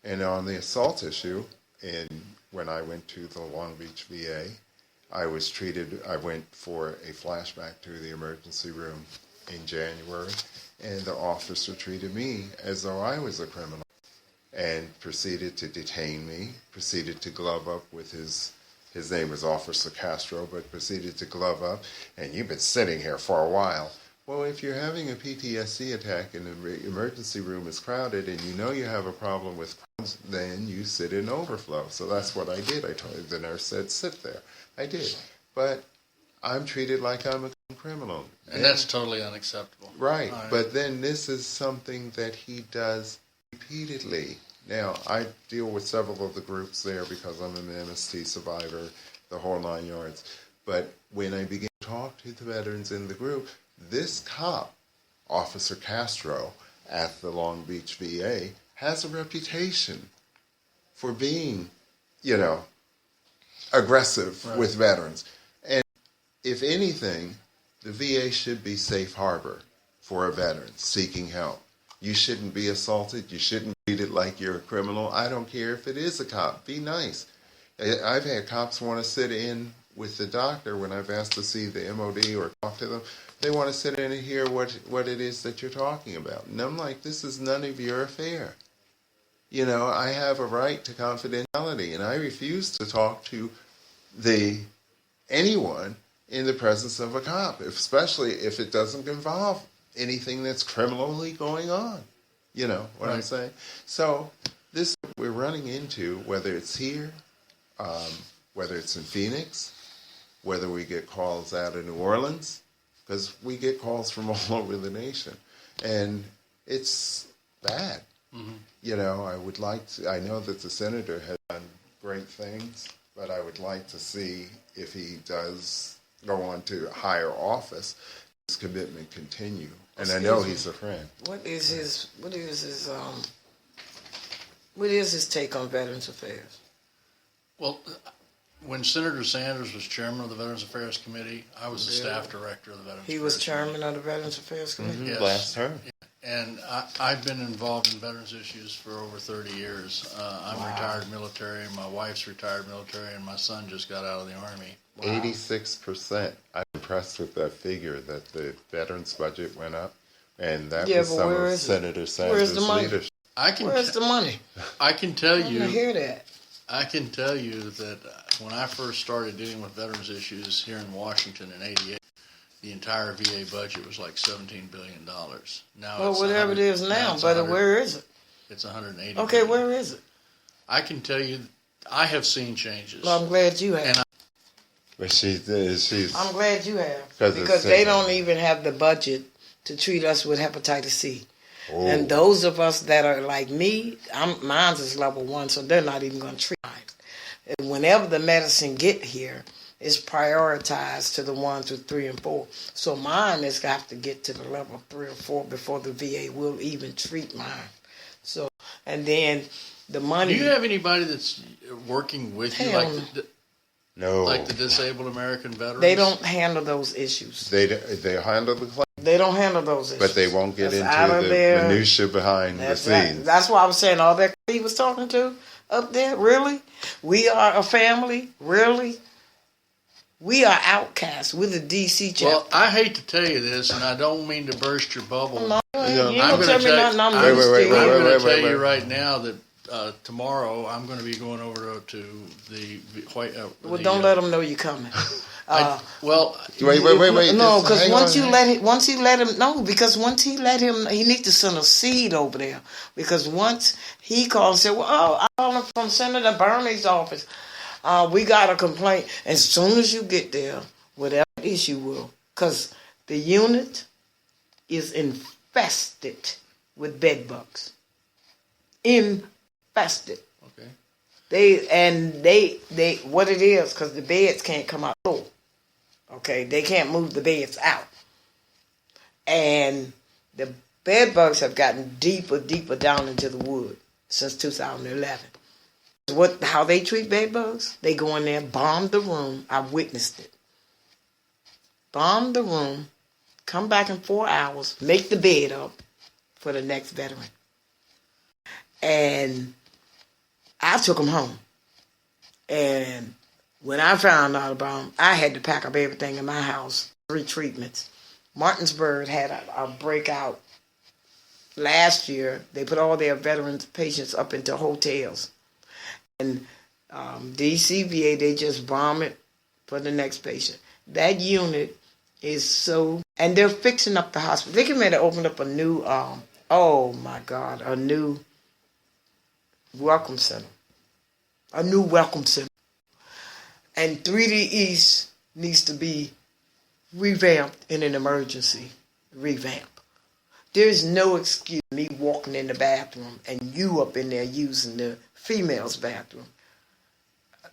And on the assault issue, when I went to the Long Beach VA, I went for a flashback to the emergency room in January, and the officer treated me as though I was a criminal and proceeded to detain me, proceeded to glove up with his name was Officer Castro, but proceeded to glove up, and you've been sitting here for a while. Well, if you're having a PTSD attack and the emergency room is crowded and you know you have a problem with crowds, then you sit in overflow. So that's what I did. I told the nurse said, sit there. I did. But I'm treated like I'm a criminal. And that's totally unacceptable. Right. But then this is something that he does repeatedly. Now, I deal with several of the groups there because I'm an MST survivor, the whole 9 yards. But when I begin to talk to the veterans in the group, this cop, Officer Castro, at the Long Beach VA, has a reputation for being, aggressive with veterans. And if anything, the VA should be safe harbor for a veteran seeking help. You shouldn't be assaulted. You shouldn't treat it like you're a criminal. I don't care if it is a cop. Be nice. I've had cops want to sit in with the doctor when I've asked to see the MOD or talk to them. They want to sit in and hear what it is that you're talking about. And I'm like, this is none of your affair. I have a right to confidentiality, and I refuse to talk to anyone in the presence of a cop, especially if it doesn't involve anything that's criminally going on. You know what I'm saying? So this we're running into, whether it's here, whether it's in Phoenix, whether we get calls out of New Orleans, because we get calls from all over the nation, and it's bad. Mm-hmm. I know that the senator has done great things, but I would like to see if he does go on to higher office, his commitment continue. And I know he's a friend. What is his take on Veterans Affairs? Well, when Senator Sanders was chairman of the Veterans Affairs Committee, I was the staff director of the Veterans Affairs Committee. He was chairman of the Veterans Affairs Committee? Mm-hmm. Yes. Last term. And I've been involved in veterans issues for over 30 years. I'm retired military, my wife's retired military, and my son just got out of the Army. 86%. I'm impressed with that figure that the veterans budget went up, and that was some of Senator Sanders' leadership. Where's the money? I can tell you. I hear that. I can tell you that when I first started dealing with veterans issues here in Washington in '88, the entire VA budget was like $17 billion. Now, well, whatever it is now, but where is it? It's 180. Okay, billion. Where is it? I can tell you, I have seen changes. Well, I'm glad you have. But she's. I'm glad you have because they don't even have the budget to treat us with hepatitis C. Oh. And those of us that are like me, mine is level 1, so they're not even going to treat mine. And whenever the medicine get here, it's prioritized to the ones with 3 and 4. So mine has got to get to the level 3 or 4 before the VA will even treat mine. So, and then the money. Do you have anybody that's working with you, like the Disabled American Veterans? They don't handle those issues. They handle the claim. They don't handle those issues. But they won't get into the minutia behind the scenes. Right. That's why I was saying all that he was talking to up there. Really? We are a family? Really? We are outcasts. We're the DC chapter. Well, I hate to tell you this, and I don't mean to burst your bubble. No, I'm going to tell you right now that tomorrow I'm going to be going over to the White House. Well, don't let them know you're coming. Wait. No, because once he let him, he needs to send a seed over there. Because once he called and said, I called from Senator Bernie's office. We got a complaint. As soon as you get there, whatever issue will, because the unit is infested with bed bugs. Infested. Okay. They what it is, because the beds can't come out. Okay, they can't move the beds out. And the bed bugs have gotten deeper down into the wood since 2011. How they treat bed bugs? They go in there, bomb the room. I witnessed it. Bomb the room, come back in 4 hours, make the bed up for the next veteran. And I took them home. And when I found out about them, I had to pack up everything in my house. 3 treatments. Martinsburg had a breakout last year. They put all their veterans patients up into hotels. And DCVA, they just bomb it for the next patient. That unit is so, and they're fixing up the hospital. They can ready to open up a new, oh my God, a new welcome center. A new welcome center. And 3D East needs to be revamped in an emergency revamp. There's no excuse me walking in the bathroom and you up in there using the female's bathroom.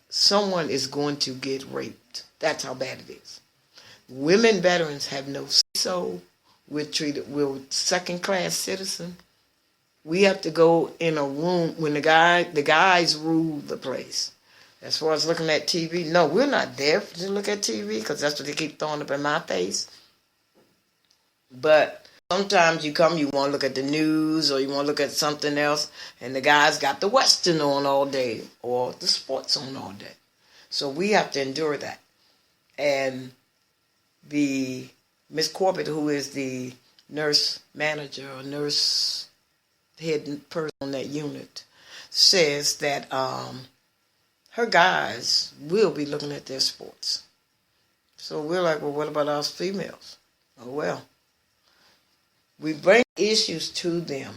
Someone is going to get raped. That's how bad it is. Women veterans have no say-so. We're second-class citizens. We have to go in a room when the guys rule the place. As far as looking at TV, no, we're not there to look at TV because that's what they keep throwing up in my face. But sometimes you come, you want to look at the news or you want to look at something else, and the guys got the Western on all day or the sports on all day. So we have to endure that. And the Miss Corbett, who is the nurse manager or nurse head person on that unit, says that her guys will be looking at their sports. So we're like, well, what about us females? Oh, well. We bring issues to them,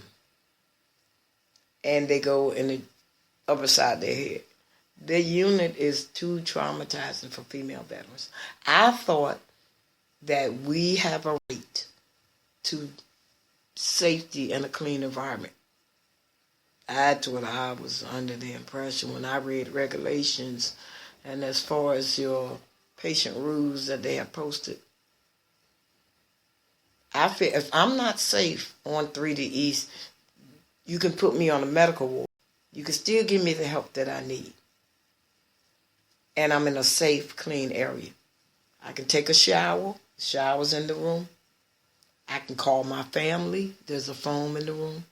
and they go in the upper side of their head. The unit is too traumatizing for female veterans. I thought that we have a right to safety and a clean environment. That's what I was under the impression when I read regulations and as far as your patient rules that they have posted. I feel if I'm not safe on 3D East, you can put me on a medical ward. You can still give me the help that I need. And I'm in a safe, clean area. I can take a shower. Shower's in the room. I can call my family. There's a phone in the room.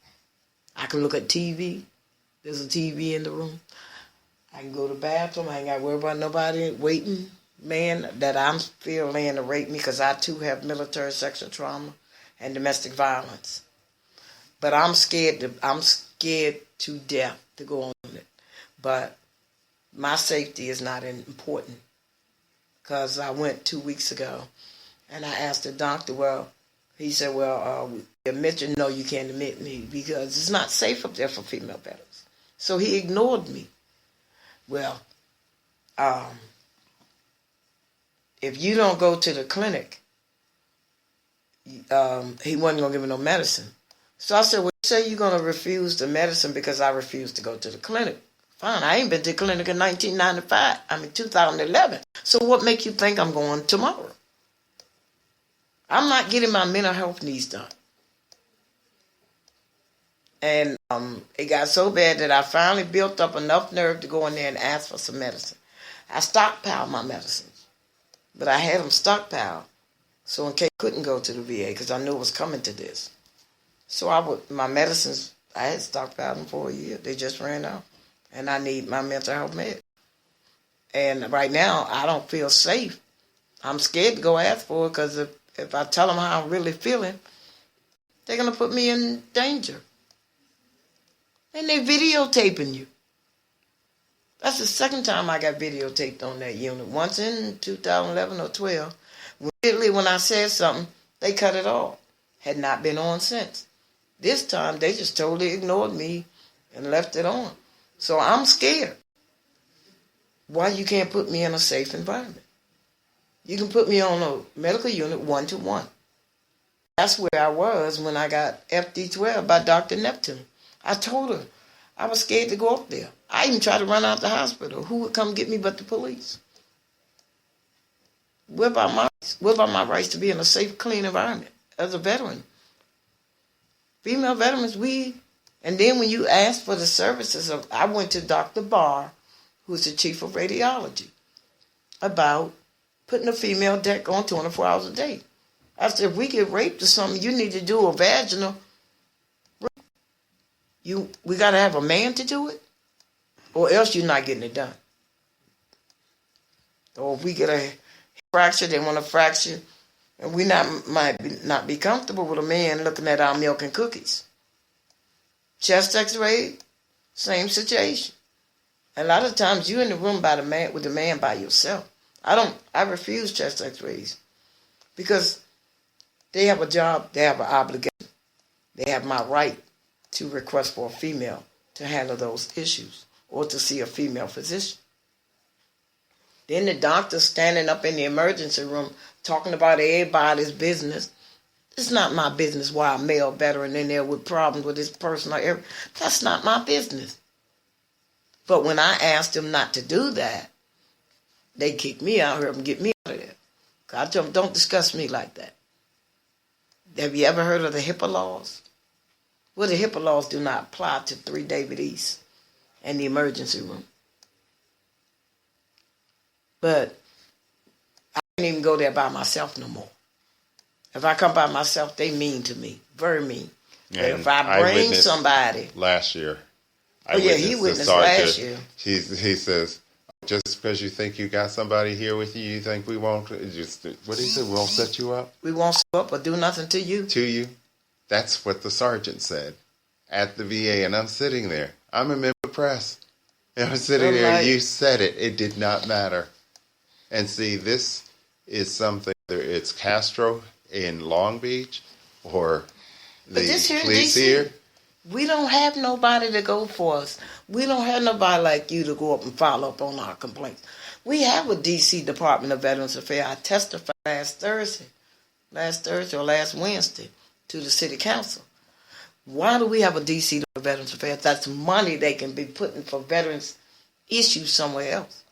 I can look at TV. There's a TV in the room. I can go to the bathroom. I ain't got to worry about nobody waiting, man, that I'm still laying to rape me because I too have military sexual trauma and domestic violence. But I'm scared to death to go on it. But my safety is not important because I went 2 weeks ago and I asked the doctor, he said, admit you, no, you can't admit me because it's not safe up there for female veterans. So he ignored me. Well, if you don't go to the clinic, he wasn't going to give me no medicine. So I said, well, you say you're going to refuse the medicine because I refuse to go to the clinic. Fine, I ain't been to the clinic in 2011. So what make you think I'm going tomorrow? I'm not getting my mental health needs done. And it got so bad that I finally built up enough nerve to go in there and ask for some medicine. I stockpiled my medicines, but I had them stockpiled so in case I couldn't go to the VA because I knew it was coming to this. So my medicines, I had stockpiled them for a year. They just ran out, and I need my mental health med. And right now, I don't feel safe. I'm scared to go ask for it because if I tell them how I'm really feeling, they're going to put me in danger. And they're videotaping you. That's the second time I got videotaped on that unit. Once in 2011 or 12. Immediately when I said something, they cut it off. Had not been on since. This time, they just totally ignored me and left it on. So I'm scared. Why you can't put me in a safe environment? You can put me on a medical unit 1-to-1. That's where I was when I got FD12 by Dr. Neptune. I told her I was scared to go up there. I even tried to run out the hospital. Who would come get me but the police? What about my rights to be in a safe, clean environment as a veteran? Female veterans, and then when you ask for the services I went to Dr. Barr, who's the chief of radiology, about putting a female deck on 24 hours a day. I said, if we get raped or something, you need to do a vaginal. We got to have a man to do it? or else you're not getting it done. Or if we get a fracture, they want to fracture, and we not be comfortable with a man looking at our milk and cookies. Chest X-ray, same situation. A lot of times you're in the room with the man by yourself. I refuse chest X-rays because they have a job, they have an obligation. They have my right to request for a female to handle those issues or to see a female physician. Then the doctor standing up in the emergency room talking about everybody's business. It's not my business why a male veteran in there with problems with his personal. That's not my business. But when I asked them not to do that, they kicked me out here and get me out of there. I told them, don't discuss me like that. Have you ever heard of the HIPAA laws? Well, the HIPAA laws do not apply to 3 David East and the emergency room. But I can't even go there by myself no more. If I come by myself, they mean to me, very mean. But if I bring somebody. Last year. He witnessed last year. He says, just because you think you got somebody here with you, you think we won't, what did he say, we won't set you up? We won't set you up or do nothing to you. To you? That's what the sergeant said at the VA, and I'm sitting there. I'm a member of the press. And I'm sitting there, and you said it. It did not matter. And see, this is something, whether it's Castro in Long Beach or the police here. We don't have nobody to go for us. We don't have nobody like you to go up and follow up on our complaints. We have a D.C. Department of Veterans Affairs. I testified last Thursday or last Wednesday to the city council. Why do we have a D.C. Department of Veterans Affairs? That's money they can be putting for veterans issues somewhere else.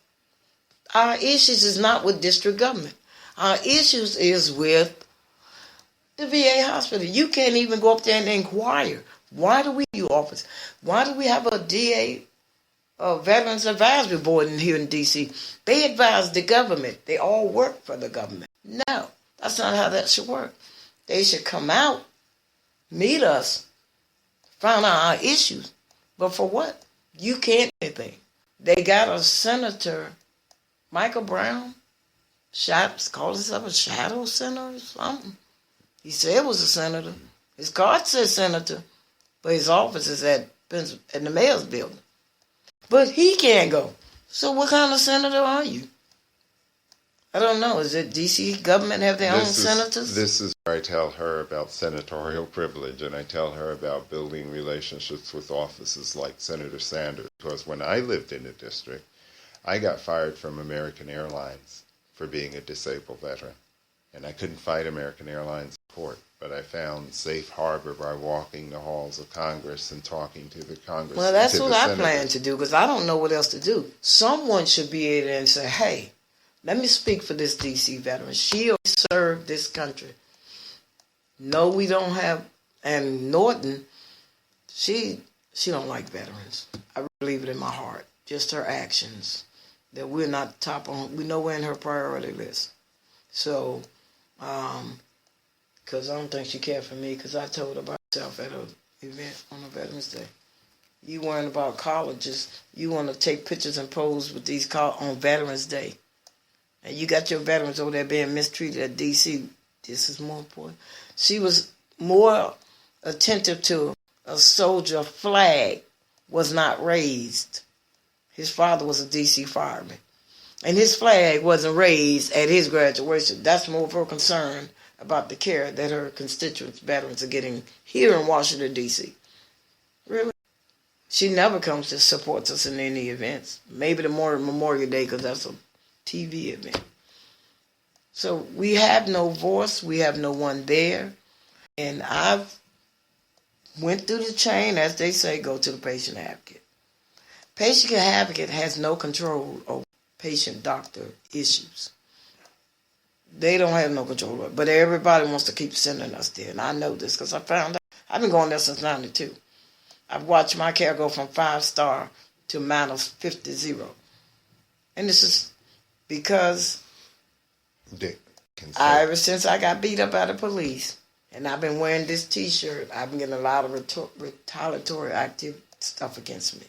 Our issues is not with district government. Our issues is with the VA hospital. You can't even go up there and inquire. Why do we do office? Why do we have a DA, Veterans Advisory Board here in D.C.? They advise the government. They all work for the government. No, that's not how that should work. They should come out, meet us, find out our issues. But for what? You can't do anything. They got a senator, Michael Brown, called himself a shadow senator or something. He said it was a senator. His card said senator. But his office is at the mayor's building. But he can't go. So what kind of senator are you? I don't know. Is it D.C. government have their own senators? This is where I tell her about senatorial privilege, and I tell her about building relationships with offices like Senator Sanders. Because when I lived in the district, I got fired from American Airlines for being a disabled veteran. And I couldn't fight American Airlines in court. But I found safe harbor by walking the halls of Congress and talking to the Congress. Well, that's what I plan to do because I don't know what else to do. Someone should be able to say, hey, let me speak for this D.C. veteran. She served this country. No, we don't have, and Norton, she don't like veterans. I believe it in my heart. Just her actions, that we're not top on, we know we're in her priority list. So, because I don't think she cared for me, because I told her about herself at an event on a Veterans Day. You worrying about colleges. You want to take pictures and pose with these on Veterans Day. And you got your veterans over there being mistreated at D.C. This is more important. She was more attentive to a soldier flag was not raised. His father was a D.C. fireman. And his flag wasn't raised at his graduation. That's more of her concern about the care that her constituents, veterans, are getting here in Washington, D.C. Really? She never comes to support us in any events. Maybe the Memorial Day, because that's a TV event. So we have no voice. We have no one there. And I've went through the chain, as they say, go to the patient advocate. Patient advocate has no control over patient-doctor issues. They don't have no control over it, but everybody wants to keep sending us there. And I know this because I found out. I've been going there since 92. I've watched my care go from 5-star to -50. And this is because ever since I got beat up by the police, and I've been wearing this T-shirt, I've been getting a lot of retaliatory active stuff against me.